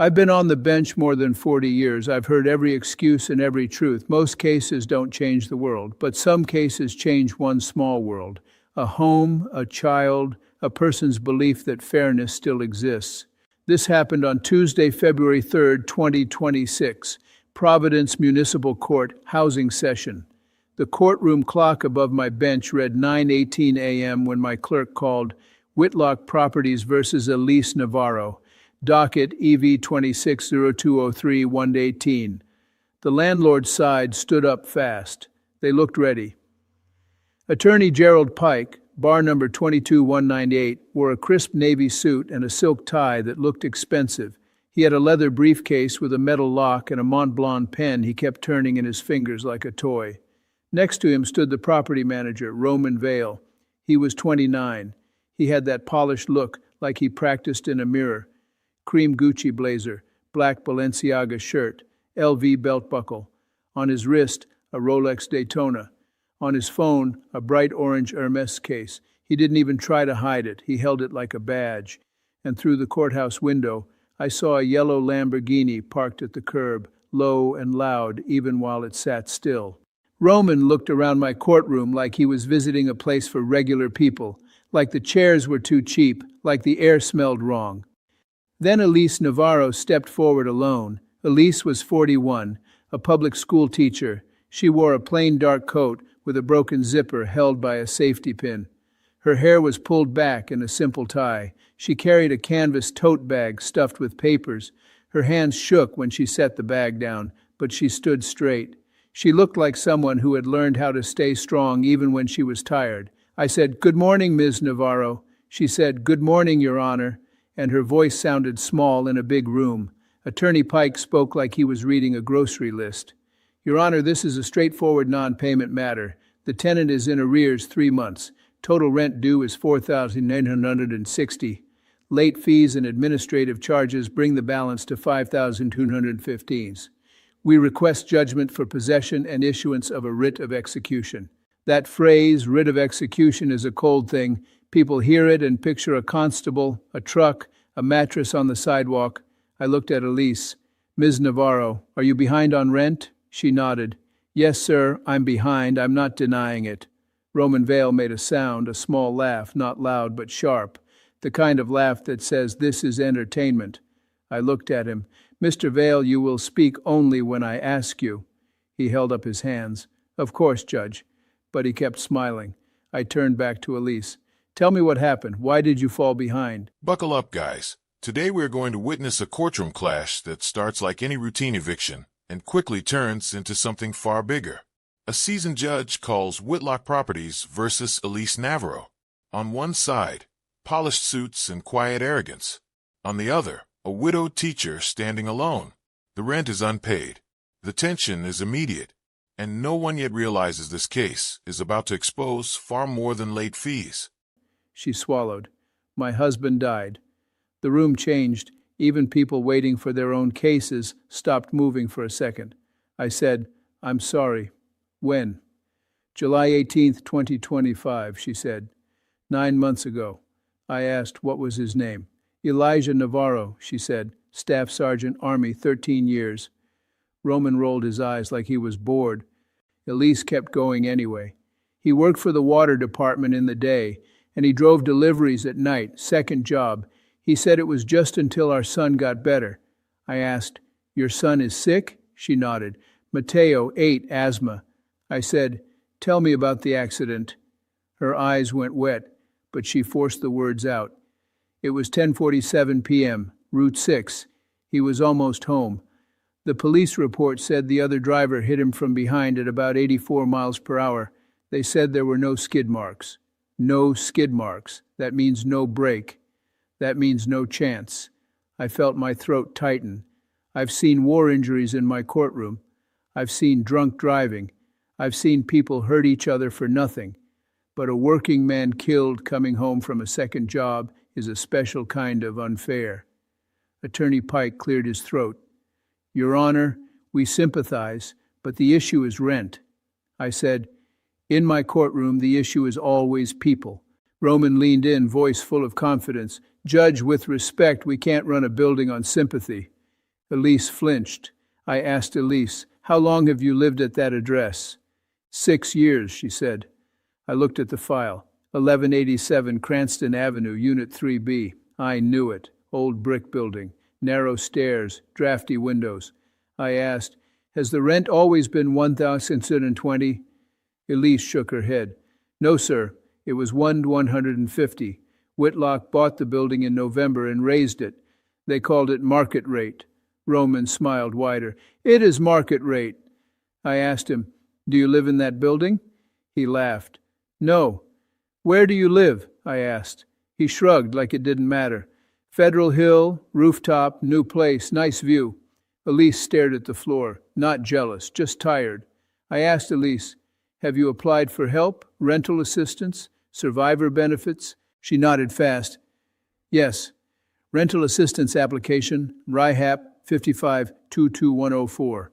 I've been on the bench more than 40 years. I've heard every excuse and every truth. Most cases don't change the world, but some cases change one small world. A home, a child, a person's belief that fairness still exists. This happened on Tuesday, February 3rd, 2026, Providence Municipal Court housing session. The courtroom clock above my bench read 9:18 a.m. when my clerk called Whitlock Properties versus Elise Navarro, docket EV 260203-118. The landlord's side stood up fast. They looked ready. Attorney Gerald Pike, bar number 22198, wore a crisp navy suit and a silk tie that looked expensive. He had a leather briefcase with a metal lock and a Mont Blanc pen he kept turning in his fingers like a toy. Next to him stood the property manager, Roman Vale. He was 29. He had that polished look like he practiced in a mirror. Cream Gucci blazer, black Balenciaga shirt, LV belt buckle. On his wrist, a Rolex Daytona. On his phone, a bright orange Hermes case. He didn't even try to hide it. He held it like a badge. And through the courthouse window, I saw a yellow Lamborghini parked at the curb, low and loud even while it sat still. Roman looked around my courtroom like he was visiting a place for regular people, like the chairs were too cheap, like the air smelled wrong. Then Elise Navarro stepped forward alone. Elise was 41, a public school teacher. She wore a plain dark coat with a broken zipper held by a safety pin. Her hair was pulled back in a simple tie. She carried a canvas tote bag stuffed with papers. Her hands shook when she set the bag down, but she stood straight. She looked like someone who had learned how to stay strong even when she was tired. I said, "Good morning, Ms. Navarro." She said, "Good morning, Your Honor," and her voice sounded small in a big room. Attorney Pike spoke like he was reading a grocery list. "Your Honor, this is a straightforward non-payment matter. The tenant is in arrears 3 months. Total rent due is $4,960. Late fees and administrative charges bring the balance to $5,215. We request judgment for possession and issuance of a writ of execution." That phrase, writ of execution, is a cold thing. People hear it and picture a constable, a truck, a mattress on the sidewalk. I looked at Elise. "Ms. Navarro, are you behind on rent?" She nodded. "Yes, sir, I'm behind. I'm not denying it." Roman Vale made a sound, a small laugh, not loud but sharp, the kind of laugh that says, "This is entertainment." I looked at him. "Mr. Vale, you will speak only when I ask you." He held up his hands. "Of course, Judge." But he kept smiling. I turned back to Elise. "Tell me what happened. Why did you fall behind?" Buckle up, guys. Today we're going to witness a courtroom clash that starts like any routine eviction and quickly turns into something far bigger. A seasoned judge calls Whitlock Properties versus Elise Navarro. On one side, polished suits and quiet arrogance. On the other, a widowed teacher standing alone. The rent is unpaid. The tension is immediate. And no one yet realizes this case is about to expose far more than late fees. She swallowed. "My husband died." The room changed. Even people waiting for their own cases stopped moving for a second. I said, "I'm sorry." "When?" "July 18th, 2025, she said. 9 months ago. I asked what was his name. "Elijah Navarro," she said. "Staff Sergeant, Army, 13 years. Roman rolled his eyes like he was bored. Elise kept going anyway. "He worked for the water department in the day, and he drove deliveries at night, second job. He said it was just until our son got better." I asked, "Your son is sick?" She nodded. "Mateo, 8, asthma." I said, "Tell me about the accident." Her eyes went wet, but she forced the words out. "It was 10:47 p.m., Route 6. He was almost home. The police report said the other driver hit him from behind at about 84 miles per hour. They said there were no skid marks." No skid marks. That means no brake. That means no chance. I felt my throat tighten. I've seen war injuries in my courtroom. I've seen drunk driving. I've seen people hurt each other for nothing. But a working man killed coming home from a second job is a special kind of unfair. Attorney Pike cleared his throat. "Your Honor, we sympathize, but the issue is rent." I said, "In my courtroom, the issue is always people." Roman leaned in, voice full of confidence. "Judge, with respect, we can't run a building on sympathy." Elise flinched. I asked Elise, "How long have you lived at that address?" 6 years, she said. I looked at the file. 1187 Cranston Avenue, Unit 3B. I knew it. Old brick building. Narrow stairs. Drafty windows. I asked, "Has the rent always been $1,020?" Elise shook her head. "No, sir. It was $150. Whitlock bought the building in November and raised it. They called it market rate." Roman smiled wider. "It is market rate." I asked him, "Do you live in that building?" He laughed. "No." "Where do you live?" I asked. He shrugged like it didn't matter. "Federal Hill, rooftop, new place, nice view." Elise stared at the floor, not jealous, just tired. I asked Elise, "Have you applied for help, rental assistance, survivor benefits?" She nodded fast. "Yes. Rental assistance application, RIHAP 5522104.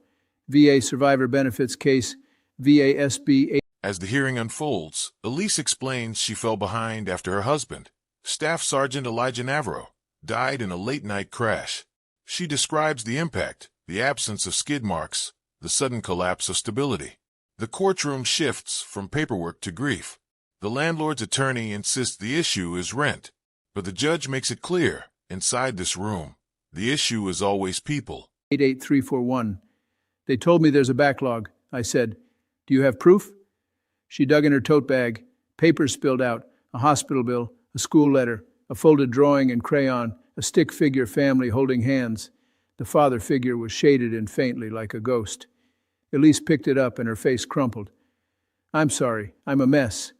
VA survivor benefits case, VASB. As the hearing unfolds, Elise explains she fell behind after her husband, Staff Sergeant Elijah Navarro, died in a late-night crash. She describes the impact, the absence of skid marks, the sudden collapse of stability. The courtroom shifts from paperwork to grief. The landlord's attorney insists the issue is rent, but the judge makes it clear, inside this room, the issue is always people. 88341. They told me there's a backlog. I said, "Do you have proof?" She dug in her tote bag. Papers spilled out, a hospital bill, a school letter, a folded drawing in crayon, a stick figure family holding hands. The father figure was shaded in faintly like a ghost. Elise picked it up and her face crumpled. "I'm sorry, I'm a mess."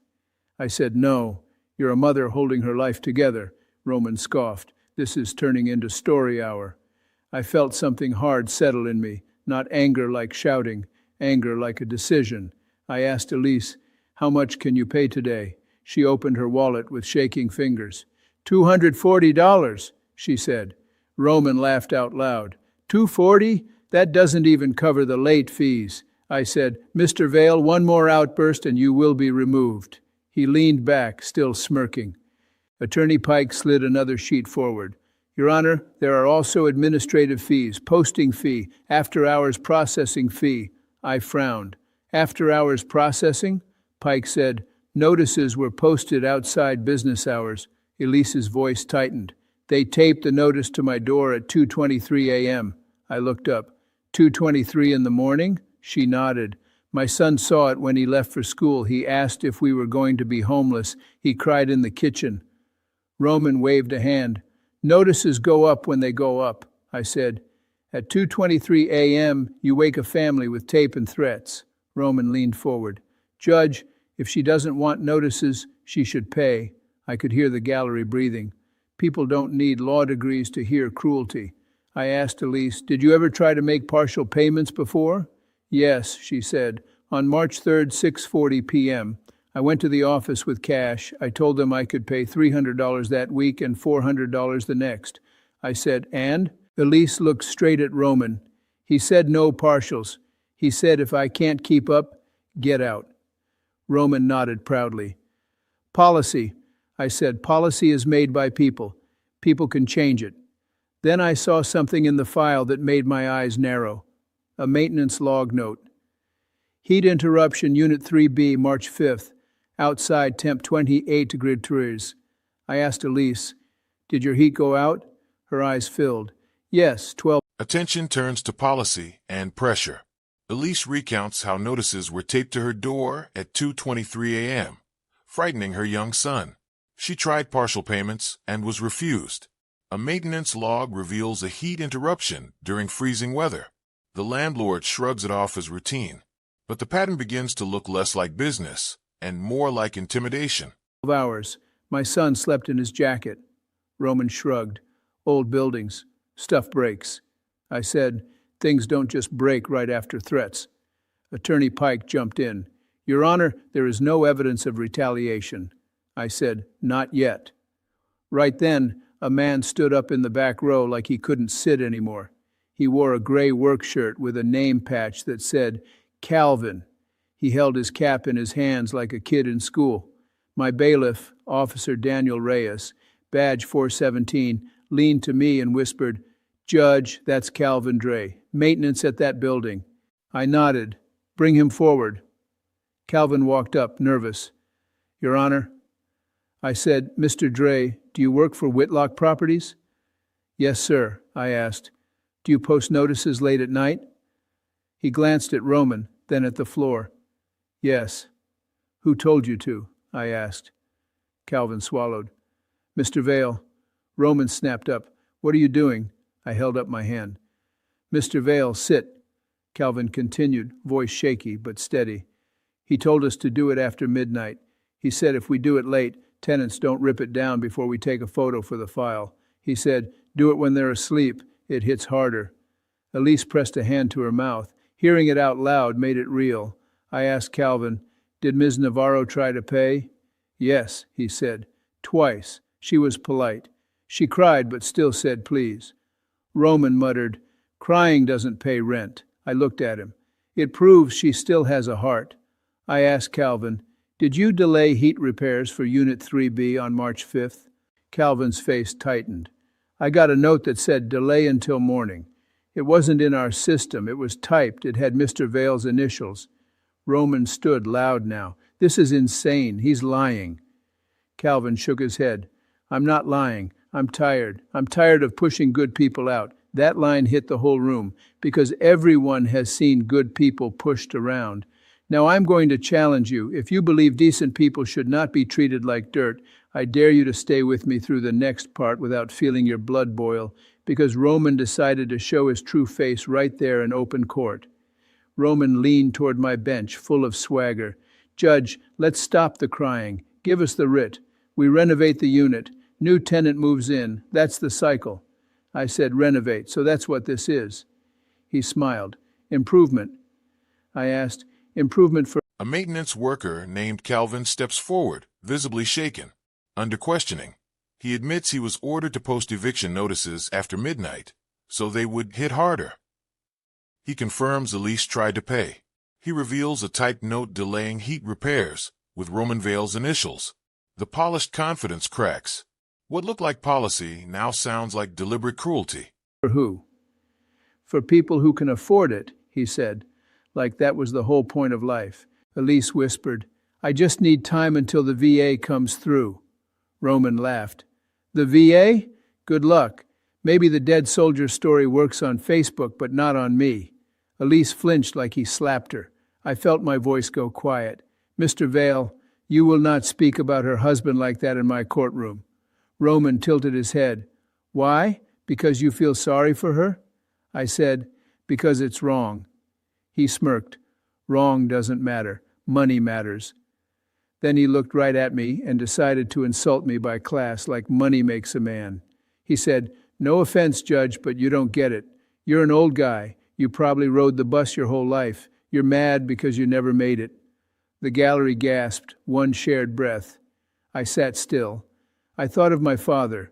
I said, "No, you're a mother holding her life together." Roman scoffed. "This is turning into story hour." I felt something hard settle in me, not anger like shouting, anger like a decision. I asked Elise, "How much can you pay today?" She opened her wallet with shaking fingers. $240, she said. Roman laughed out loud. $240? That doesn't even cover the late fees. I said, "Mr. Vale, one more outburst and you will be removed." He leaned back, still smirking. Attorney Pike slid another sheet forward. "Your Honor, there are also administrative fees, posting fee, after-hours processing fee." I frowned. "After-hours processing?" Pike said, "Notices were posted outside business hours." Elise's voice tightened. "They taped the notice to my door at 2:23 a.m. I looked up. 2:23 in the morning? She nodded. "My son saw it when he left for school. He asked if we were going to be homeless. He cried in the kitchen." Roman waved a hand. "Notices go up when they go up," I said. "At 2:23 a.m., you wake a family with tape and threats." Roman leaned forward. "Judge, if she doesn't want notices, she should pay." I could hear the gallery breathing. People don't need law degrees to hear cruelty. I asked Elise, "Did you ever try to make partial payments before?" "Yes," she said. "On March 3rd, 6:40 p.m. I went to the office with cash. I told them I could pay $300 that week and $400 the next." I said, "And?" Elise looked straight at Roman. "He said no partials. He said if I can't keep up, get out." Roman nodded proudly. "Policy." I said, "Policy is made by people. People can change it." Then I saw something in the file that made my eyes narrow. A maintenance log note. Heat interruption, Unit 3B, March 5th. Outside, temp 28 degrees. I asked Elise, "Did your heat go out?" Her eyes filled. "Yes, 12. Attention turns to policy and pressure. Elise recounts how notices were taped to her door at 2:23 a.m., frightening her young son. She tried partial payments and was refused. A maintenance log reveals a heat interruption during freezing weather. The landlord shrugs it off as routine, but the pattern begins to look less like business and more like intimidation. 12 hours. My son slept in his jacket. Roman shrugged. Old buildings. Stuff breaks. I said, "Things don't just break right after threats." Attorney Pike jumped in. "Your Honor, there is no evidence of retaliation." I said, "Not yet." Right then, a man stood up in the back row like he couldn't sit anymore. He wore a gray work shirt with a name patch that said, "Calvin." He held his cap in his hands like a kid in school. My bailiff, Officer Daniel Reyes, badge 417, leaned to me and whispered, Judge, that's Calvin Dre. Maintenance at that building. I nodded. Bring him forward. Calvin walked up, nervous. Your Honor. I said, Mr. Dre, do you work for Whitlock Properties? Yes, sir, I asked. Do you post notices late at night? He glanced at Roman, then at the floor. Yes. Who told you to? I asked. Calvin swallowed. Mr. Vale. Roman snapped up. What are you doing? I held up my hand. Mr. Vale, sit. Calvin continued, voice shaky but steady. He told us to do it after midnight. He said if we do it late, tenants don't rip it down before we take a photo for the file. He said, do it when they're asleep. It hits harder. Elise pressed a hand to her mouth. Hearing it out loud made it real. I asked Calvin, did Ms. Navarro try to pay? Yes, he said. Twice. She was polite. She cried but still said please. Roman muttered, crying doesn't pay rent. I looked at him. It proves she still has a heart. I asked Calvin, did you delay heat repairs for Unit 3B on March 5th? Calvin's face tightened. I got a note that said delay until morning. It wasn't in our system. It was typed. It had Mr. Vale's initials. Roman stood loud now. This is insane. He's lying. Calvin shook his head. I'm not lying. I'm tired. I'm tired of pushing good people out. That line hit the whole room because everyone has seen good people pushed around. Now I'm going to challenge you. If you believe decent people should not be treated like dirt, I dare you to stay with me through the next part without feeling your blood boil, because Roman decided to show his true face right there in open court. Roman leaned toward my bench, full of swagger. Judge, let's stop the crying. Give us the writ. We renovate the unit. New tenant moves in. That's the cycle. I said renovate, so that's what this is. He smiled. Improvement. I asked, improvement for... A maintenance worker named Calvin steps forward, visibly shaken. Under questioning, he admits he was ordered to post eviction notices after midnight, so they would hit harder. He confirms Elise tried to pay. He reveals a typed note delaying heat repairs, with Roman Vale's initials. The polished confidence cracks. What looked like policy now sounds like deliberate cruelty. For who? For people who can afford it, he said, like that was the whole point of life. Elise whispered, I just need time until the VA comes through. Roman laughed. The VA? Good luck. Maybe the dead soldier story works on Facebook, but not on me. Elise flinched like he slapped her. I felt my voice go quiet. Mr. Vale, you will not speak about her husband like that in my courtroom. Roman tilted his head. Why? Because you feel sorry for her? I said, because it's wrong. He smirked. Wrong doesn't matter. Money matters. Then he looked right at me and decided to insult me by class like money makes a man. He said, no offense, Judge, but you don't get it. You're an old guy. You probably rode the bus your whole life. You're mad because you never made it. The gallery gasped, one shared breath. I sat still. I thought of my father,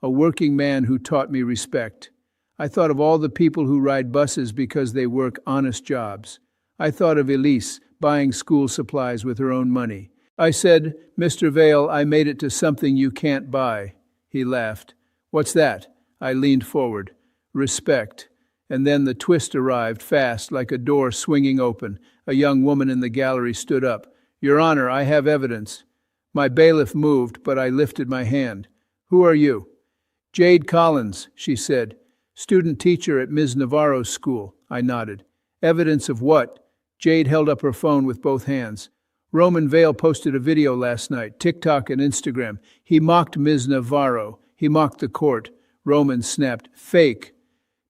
a working man who taught me respect. I thought of all the people who ride buses because they work honest jobs. I thought of Elise buying school supplies with her own money. I said, Mr. Vale, I made it to something you can't buy. He laughed. What's that? I leaned forward. Respect. And then the twist arrived fast, like a door swinging open. A young woman in the gallery stood up. Your Honor, I have evidence. My bailiff moved, but I lifted my hand. Who are you? Jade Collins, she said. Student teacher at Ms. Navarro's school. I nodded. Evidence of what? Jade held up her phone with both hands. Roman Vale posted a video last night, TikTok and Instagram. He mocked Ms. Navarro. He mocked the court. Roman snapped, fake.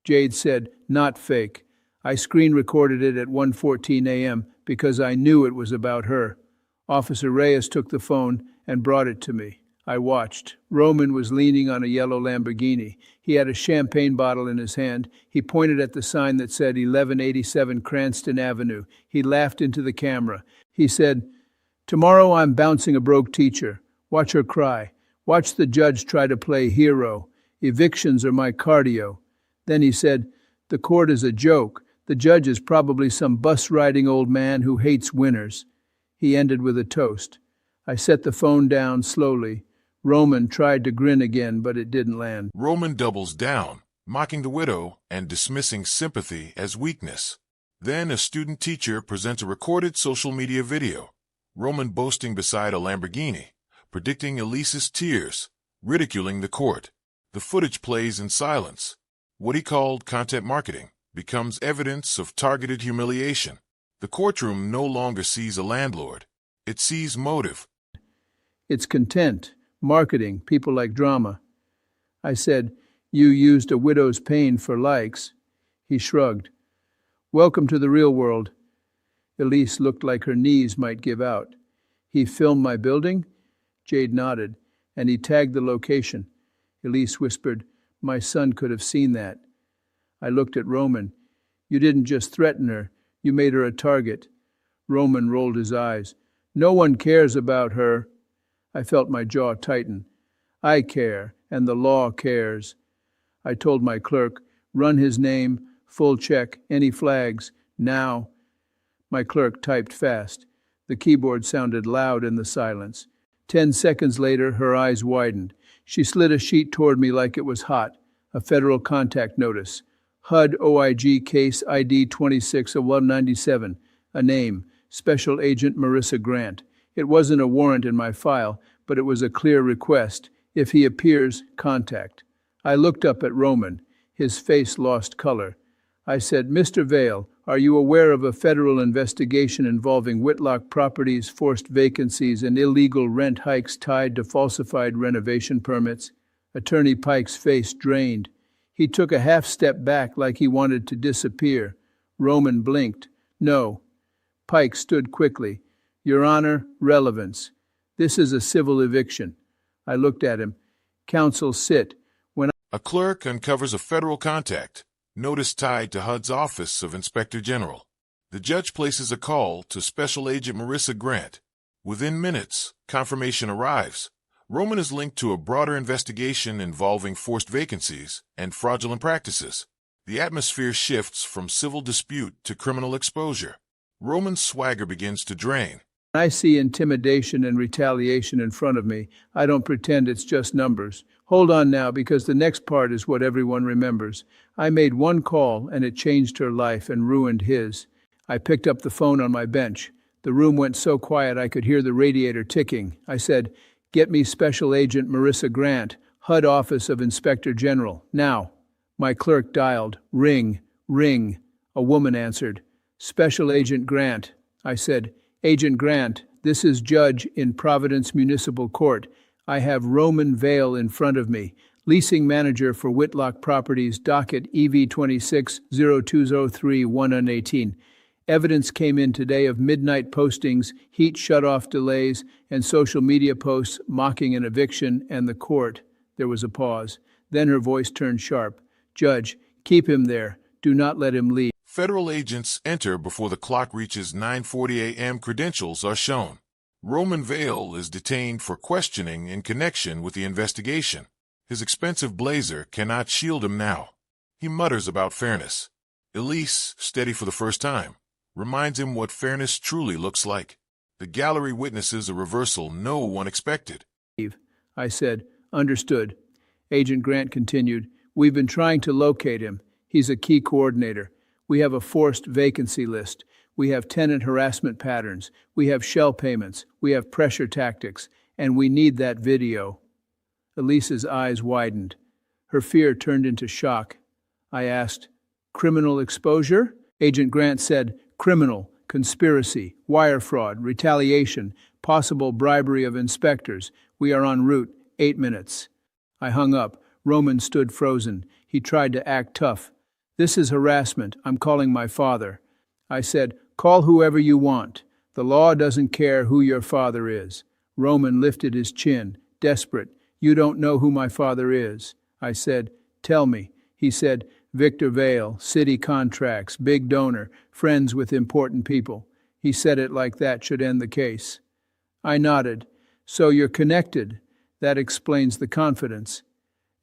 Jade said, not fake. I screen recorded it at 1:14 a.m. because I knew it was about her. Officer Reyes took the phone and brought it to me. I watched. Roman was leaning on a yellow Lamborghini. He had a champagne bottle in his hand. He pointed at the sign that said 1187 Cranston Avenue. He laughed into the camera. He said, tomorrow I'm bouncing a broke teacher. Watch her cry. Watch the judge try to play hero. Evictions are my cardio. Then he said, the court is a joke. The judge is probably some bus-riding old man who hates winners. He ended with a toast. I set the phone down slowly. Roman tried to grin again, but it didn't land. Roman doubles down, mocking the widow and dismissing sympathy as weakness. Then a student teacher presents a recorded social media video. Roman boasting beside a Lamborghini, predicting Elise's tears, ridiculing the court. The footage plays in silence. What he called content marketing becomes evidence of targeted humiliation. The courtroom no longer sees a landlord. It sees motive. It's content, marketing, people like drama. I said, you used a widow's pain for likes. He shrugged. Welcome to the real world. Elise looked like her knees might give out. He filmed my building? Jade nodded, and he tagged the location. Elise whispered, my son could have seen that. I looked at Roman. You didn't just threaten her, you made her a target. Roman rolled his eyes. No one cares about her. I felt my jaw tighten. I care, and the law cares. I told my clerk, run his name, full check, any flags, now. My clerk typed fast. The keyboard sounded loud in the silence. 10 seconds later, her eyes widened. She slid a sheet toward me like it was hot. A federal contact notice. HUD OIG case ID 26 of 197. A name, Special Agent Marissa Grant. It wasn't a warrant in my file, but it was a clear request. If he appears, contact. I looked up at Roman. His face lost color. I said, Mr. Vale, are you aware of a federal investigation involving Whitlock Properties, forced vacancies, and illegal rent hikes tied to falsified renovation permits? Attorney Pike's face drained. He took a half step back like he wanted to disappear. Roman blinked. No. Pike stood quickly. Your Honor, relevance. This is a civil eviction. I looked at him. Counsel, sit. A clerk uncovers a federal contact, notice tied to HUD's Office of Inspector General. The judge places a call to Special Agent Marissa Grant. Within minutes, confirmation arrives. Roman is linked to a broader investigation involving forced vacancies and fraudulent practices. The atmosphere shifts from civil dispute to criminal exposure. Roman's swagger begins to drain. When I see intimidation and retaliation in front of me, I don't pretend it's just numbers. Hold on now, because the next part is what everyone remembers. I made one call, and it changed her life and ruined his. I picked up the phone on my bench. The room went so quiet I could hear the radiator ticking. I said, get me Special Agent Marissa Grant, HUD Office of Inspector General, now. My clerk dialed. Ring, ring. A woman answered. Special Agent Grant. I said, Agent Grant, this is Judge in Providence Municipal Court. I have Roman Vale in front of me, leasing manager for Whitlock Properties, docket EV26-0203-118. Evidence came in today of midnight postings, heat shutoff delays, and social media posts mocking an eviction and the court. There was a pause. Then her voice turned sharp. Judge, keep him there. Do not let him leave. Federal agents enter before the clock reaches 9:40 a.m. Credentials are shown. Roman Vale is detained for questioning in connection with the investigation. His expensive blazer cannot shield him now. He mutters about fairness. Elise, steady for the first time, reminds him what fairness truly looks like. The gallery witnesses a reversal no one expected. I said, understood. Agent Grant continued, we've been trying to locate him. He's a key coordinator. We have a forced vacancy list. We have tenant harassment patterns. We have shell payments. We have pressure tactics. And we need that video. Elise's eyes widened. Her fear turned into shock. I asked, criminal exposure? Agent Grant said, criminal, conspiracy, wire fraud, retaliation, possible bribery of inspectors. We are en route. 8 minutes. I hung up. Roman stood frozen. He tried to act tough. This is harassment. I'm calling my father. I said, call whoever you want. The law doesn't care who your father is. Roman lifted his chin, desperate. You don't know who my father is. I said, tell me. He said, Victor Vale, city contracts, big donor, friends with important people. He said it like that should end the case. I nodded. So you're connected. That explains the confidence.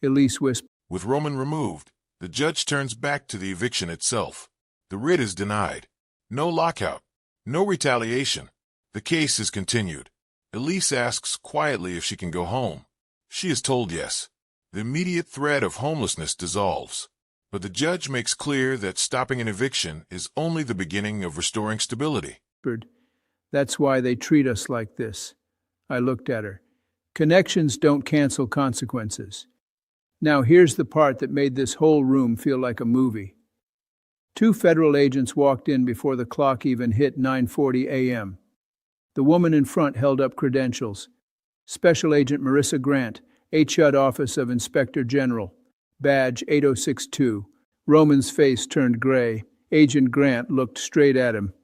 Elise whispered. With Roman removed, the judge turns back to the eviction itself. The writ is denied. No lockout. No retaliation. The case is continued. Elise asks quietly if she can go home. She is told yes. The immediate threat of homelessness dissolves. But the judge makes clear that stopping an eviction is only the beginning of restoring stability. That's why they treat us like this. I looked at her. Connections don't cancel consequences. Now here's the part that made this whole room feel like a movie. 2 federal agents walked in before the clock even hit 9:40 a.m. The woman in front held up credentials. Special Agent Marissa Grant, HUD Office of Inspector General. Badge 8062. Roman's face turned gray. Agent Grant looked straight at him.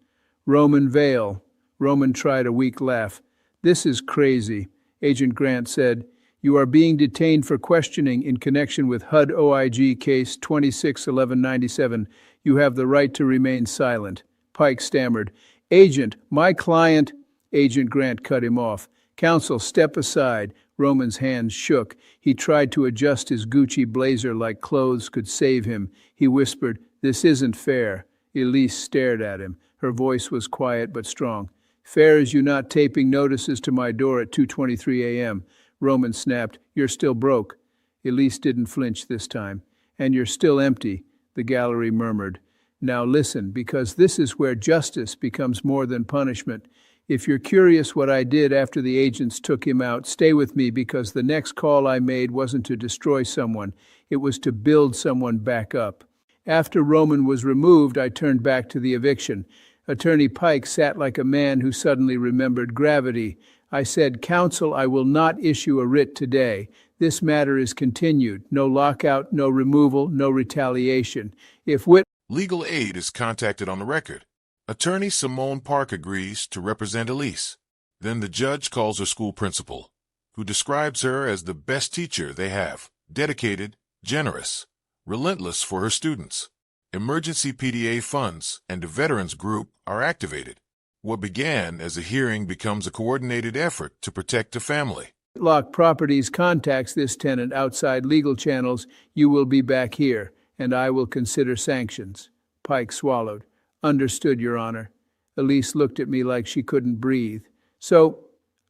Roman Vale. Roman tried a weak laugh. This is crazy, Agent Grant said. You are being detained for questioning in connection with HUD OIG case 261197. You have the right to remain silent. Pike stammered. Agent, my client... Agent Grant cut him off. Counsel, step aside. Roman's hands shook. He tried to adjust his Gucci blazer like clothes could save him. He whispered, This isn't fair. Elise stared at him. Her voice was quiet but strong. Fair as you not taping notices to my door at 2:23 a.m. Roman snapped, You're still broke. Elise didn't flinch this time. And you're still empty, the gallery murmured. Now listen, because this is where justice becomes more than punishment. If you're curious what I did after the agents took him out, stay with me because the next call I made wasn't to destroy someone. It was to build someone back up. After Roman was removed, I turned back to the eviction. Attorney Pike sat like a man who suddenly remembered gravity. I said, Counsel, I will not issue a writ today. This matter is continued. No lockout, no removal, no retaliation. If Legal aid is contacted on the record. Attorney Simone Park agrees to represent Elise. Then the judge calls her school principal, who describes her as the best teacher they have, dedicated, generous, relentless for her students. Emergency PDA funds and the Veterans Group are activated. What began as a hearing becomes a coordinated effort to protect the family. Whitlock Properties contacts this tenant outside legal channels, you will be back here, and I will consider sanctions. Pike swallowed. Understood, Your Honor. Elise looked at me like she couldn't breathe. So,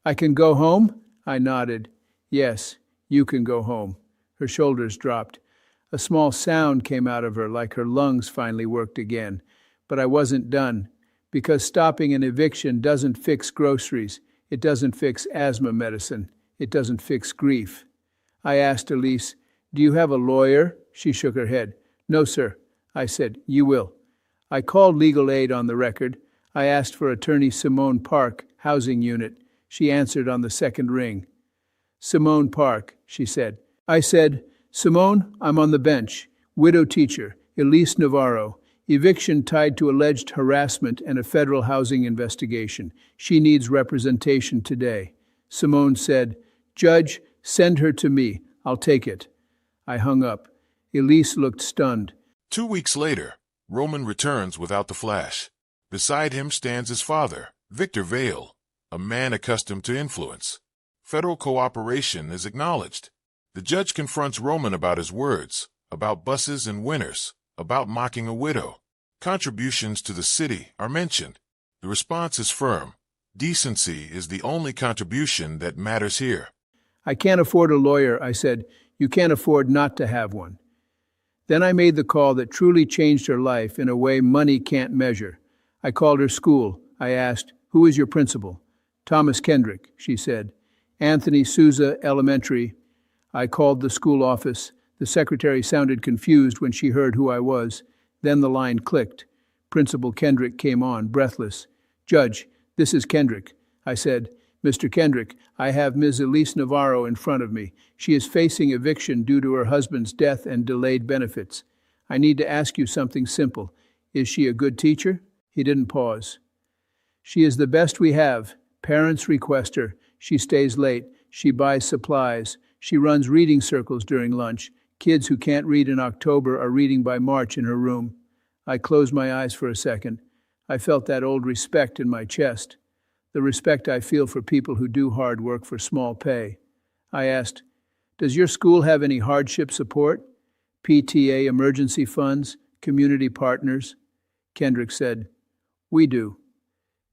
I can go home? I nodded. Yes, you can go home. Her shoulders dropped. A small sound came out of her like her lungs finally worked again. But I wasn't done. Because stopping an eviction doesn't fix groceries. It doesn't fix asthma medicine. It doesn't fix grief. I asked Elise, Do you have a lawyer? She shook her head. No, sir. I said, You will. I called legal aid on the record. I asked for attorney Simone Park, housing unit. She answered on the second ring. Simone Park, she said. I said, Simone, I'm on the bench. Widow teacher, Elise Navarro. Eviction tied to alleged harassment and a federal housing investigation. She needs representation today. Simone said, Judge, send her to me. I'll take it. I hung up. Elise looked stunned. 2 weeks later, Roman returns without the flash. Beside him stands his father, Victor Vale, a man accustomed to influence. Federal cooperation is acknowledged. The judge confronts Roman about his words, about buses and winners, about mocking a widow. Contributions to the city are mentioned. The response is firm. Decency is the only contribution that matters here. I can't afford a lawyer, I said. You can't afford not to have one. Then I made the call that truly changed her life in a way money can't measure. I called her school. I asked, Who is your principal? Thomas Kendrick, she said. Anthony Souza Elementary. I called the school office. The secretary sounded confused when she heard who I was. Then the line clicked. Principal Kendrick came on, breathless. Judge, this is Kendrick. I said, Mr. Kendrick, I have Ms. Elise Navarro in front of me. She is facing eviction due to her husband's death and delayed benefits. I need to ask you something simple. Is she a good teacher? He didn't pause. She is the best we have. Parents request her. She stays late. She buys supplies. She runs reading circles during lunch. Kids who can't read in October are reading by March in her room. I closed my eyes for a second. I felt that old respect in my chest. The respect I feel for people who do hard work for small pay. I asked, Does your school have any hardship support? PTA emergency funds? Community partners? Kendrick said, We do.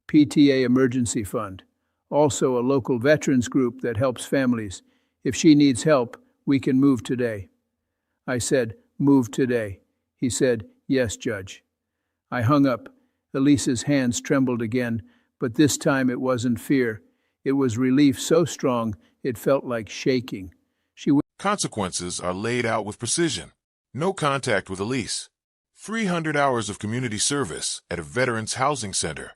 PTA emergency fund. Also a local veterans group that helps families. If she needs help, we can move today. I said, Move today. He said, "Yes, Judge." I hung up. Elise's hands trembled again, but this time it wasn't fear. It was relief so strong it felt like shaking. Consequences are laid out with precision. No contact with Elise. 300 hours of community service at a veterans housing center.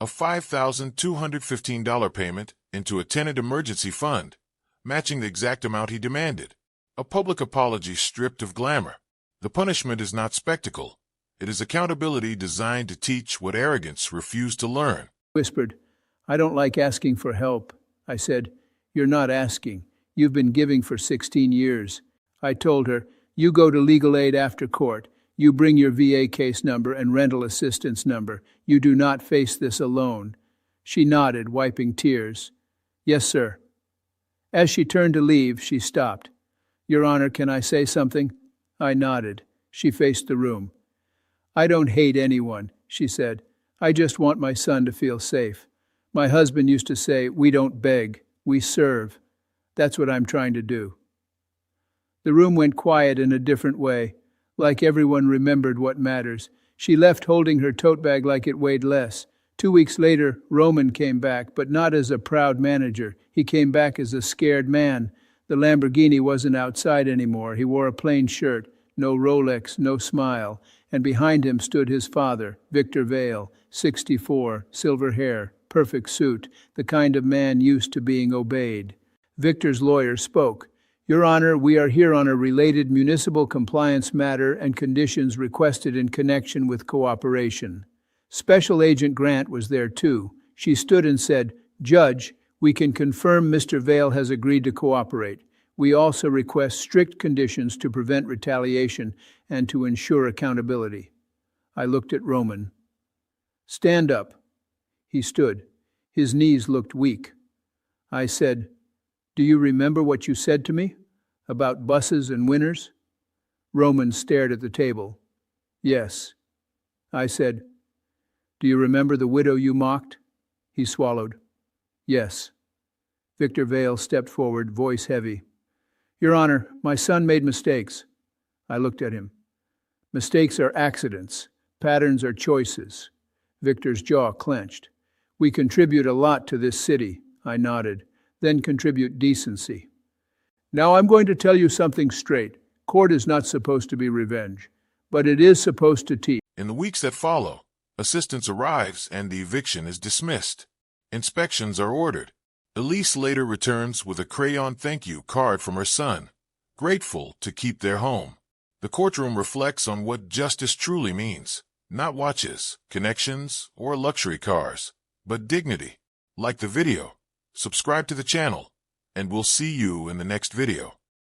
A $5,215 payment into a tenant emergency fund, matching the exact amount he demanded. A public apology stripped of glamour. The punishment is not spectacle. It is accountability designed to teach what arrogance refused to learn. Whispered, "I don't like asking for help." I said, "You're not asking. You've been giving for 16 years. I told her, "You go to legal aid after court. You bring your VA case number and rental assistance number. You do not face this alone." She nodded, wiping tears. "Yes, sir." As she turned to leave, she stopped. "Your Honor, can I say something?" I nodded. She faced the room. "I don't hate anyone," she said. "I just want my son to feel safe. My husband used to say, 'We don't beg, we serve.' That's what I'm trying to do." The room went quiet in a different way, like everyone remembered what matters. She left holding her tote bag like it weighed less. 2 weeks later, Roman came back, but not as a proud manager. He came back as a scared man. The Lamborghini wasn't outside anymore. He wore a plain shirt, no Rolex, no smile, and behind him stood his father, Victor Vale, 64, silver hair, perfect suit, the kind of man used to being obeyed. Victor's lawyer spoke. "Your Honor, we are here on a related municipal compliance matter and conditions requested in connection with cooperation." Special Agent Grant was there too. She stood and said, "Judge, we can confirm Mr. Vale has agreed to cooperate. We also request strict conditions to prevent retaliation and to ensure accountability." I looked at Roman. "Stand up." He stood. His knees looked weak. I said, "Do you remember what you said to me? About buses and winners?" Roman stared at the table. "Yes." I said, "Do you remember the widow you mocked?" He swallowed. "Yes." Victor Vale stepped forward, voice heavy. "Your Honor, my son made mistakes." I looked at him. "Mistakes are accidents. Patterns are choices." Victor's jaw clenched. "We contribute a lot to this city." I nodded. "Then contribute decency." "Now I'm going to tell you something straight. Court is not supposed to be revenge, but it is supposed to teach." In the weeks that follow, assistance arrives and the eviction is dismissed. Inspections are ordered. Elise later returns with a crayon thank you card from her son, grateful to keep their home. The courtroom reflects on what justice truly means. Not watches, connections, or luxury cars, but dignity. Like the video, subscribe to the channel, and we'll see you in the next video.